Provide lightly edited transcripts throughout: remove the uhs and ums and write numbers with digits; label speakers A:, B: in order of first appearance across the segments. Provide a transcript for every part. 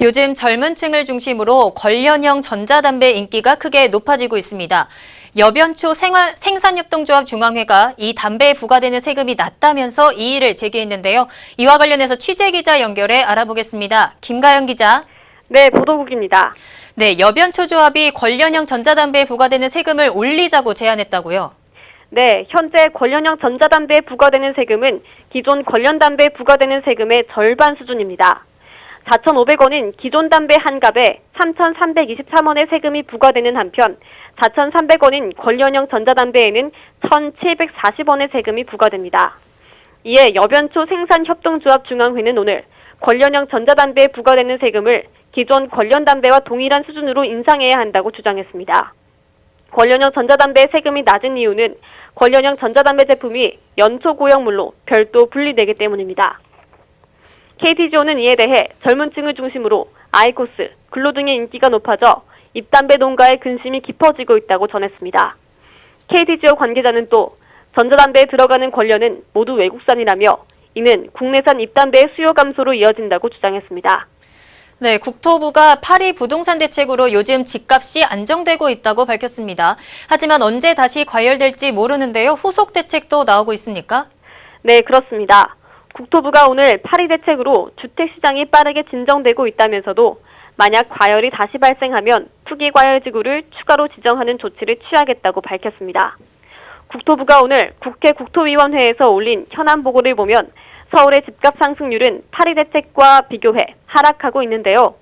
A: 요즘 젊은 층을 중심으로 관련형 전자담배 인기가 크게 높아지고 있습니다. 여변초 생산협동조합 중앙회가 이 담배에 부과되는 세금이 낮다면서 이의를 제기했는데요. 이와 관련해서 취재기자 연결해 알아보겠습니다. 김가연 기자.
B: 네, 보도국입니다.
A: 네, 여변초 조합이 관련형 전자담배에 부과되는 세금을 올리자고 제안했다고요.
B: 네, 현재 관련형 전자담배에 부과되는 세금은 기존 관련담배에 부과되는 세금의 절반 수준입니다. 4,500원인 기존 담배 한 갑에 3,323원의 세금이 부과되는 한편 4,300원인 관련형 전자담배에는 1,740원의 세금이 부과됩니다. 이에 여변초 생산협동조합 중앙회는 오늘 관련형 전자담배에 부과되는 세금을 기존 관련담배와 동일한 수준으로 인상해야 한다고 주장했습니다. 관련형 전자담배의 세금이 낮은 이유는 관련형 전자담배 제품이 연초 고형물로 별도 분리되기 때문입니다. KTGO는 이에 대해 젊은 층을 중심으로 아이코스, 글로 등의 인기가 높아져 입담배 농가의 근심이 깊어지고 있다고 전했습니다. KTGO 관계자는 또 전자담배에 들어가는 관련은 모두 외국산이라며 이는 국내산 입담배의 수요 감소로 이어진다고 주장했습니다.
A: 네, 국토부가 파리 부동산 대책으로 요즘 집값이 안정되고 있다고 밝혔습니다. 하지만 언제 다시 과열될지 모르는데요. 후속 대책도 나오고 있습니까?
B: 네, 그렇습니다. 국토부가 오늘 파리 대책으로 주택시장이 빠르게 진정되고 있다면서도 만약 과열이 다시 발생하면 투기과열지구를 추가로 지정하는 조치를 취하겠다고 밝혔습니다. 국토부가 오늘 국회 국토위원회에서 올린 현안 보고를 보면 서울의 집값 상승률은 파리 대책과 비교해 하락하고 있는데요.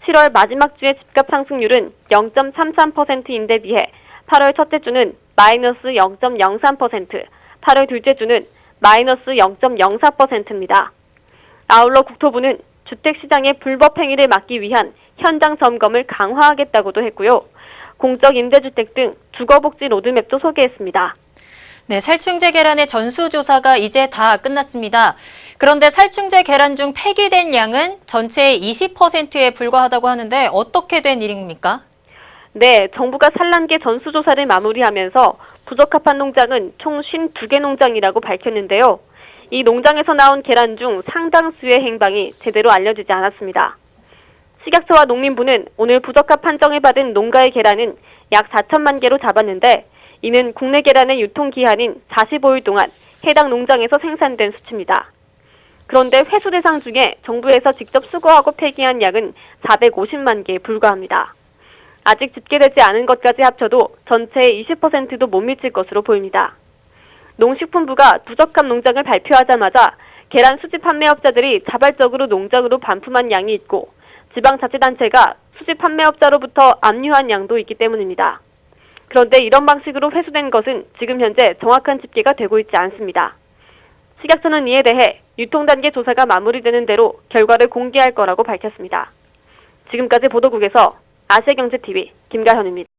B: 7월 마지막 주의 집값 상승률은 0.33%인데 비해 8월 첫째 주는 마이너스 0.03%, 8월 둘째 주는 마이너스 0.04%입니다. 아울러 국토부는 주택시장의 불법 행위를 막기 위한 현장 점검을 강화하겠다고도 했고요. 공적 임대주택 등 주거복지 로드맵도 소개했습니다.
A: 네, 살충제 계란의 전수조사가 이제 다 끝났습니다. 그런데 살충제 계란 중 폐기된 양은 전체의 20%에 불과하다고 하는데 어떻게 된 일입니까?
B: 네, 정부가 산란계 전수조사를 마무리하면서 부적합한 농장은 총 52개 농장이라고 밝혔는데요. 이 농장에서 나온 계란 중 상당수의 행방이 제대로 알려지지 않았습니다. 식약처와 농림부는 오늘 부적합 판정을 받은 농가의 계란은 약 4천만 개로 잡았는데 이는 국내 계란의 유통기한인 45일 동안 해당 농장에서 생산된 수치입니다. 그런데 회수 대상 중에 정부에서 직접 수거하고 폐기한 양은 450만 개에 불과합니다. 아직 집계되지 않은 것까지 합쳐도 전체의 20%도 못 미칠 것으로 보입니다. 농식품부가 부적합 농장을 발표하자마자 계란 수집 판매업자들이 자발적으로 농장으로 반품한 양이 있고 지방자치단체가 수집 판매업자로부터 압류한 양도 있기 때문입니다. 그런데 이런 방식으로 회수된 것은 지금 현재 정확한 집계가 되고 있지 않습니다. 식약처는 이에 대해 유통단계 조사가 마무리되는 대로 결과를 공개할 거라고 밝혔습니다. 지금까지 보도국에서 아시아경제TV 김가현입니다.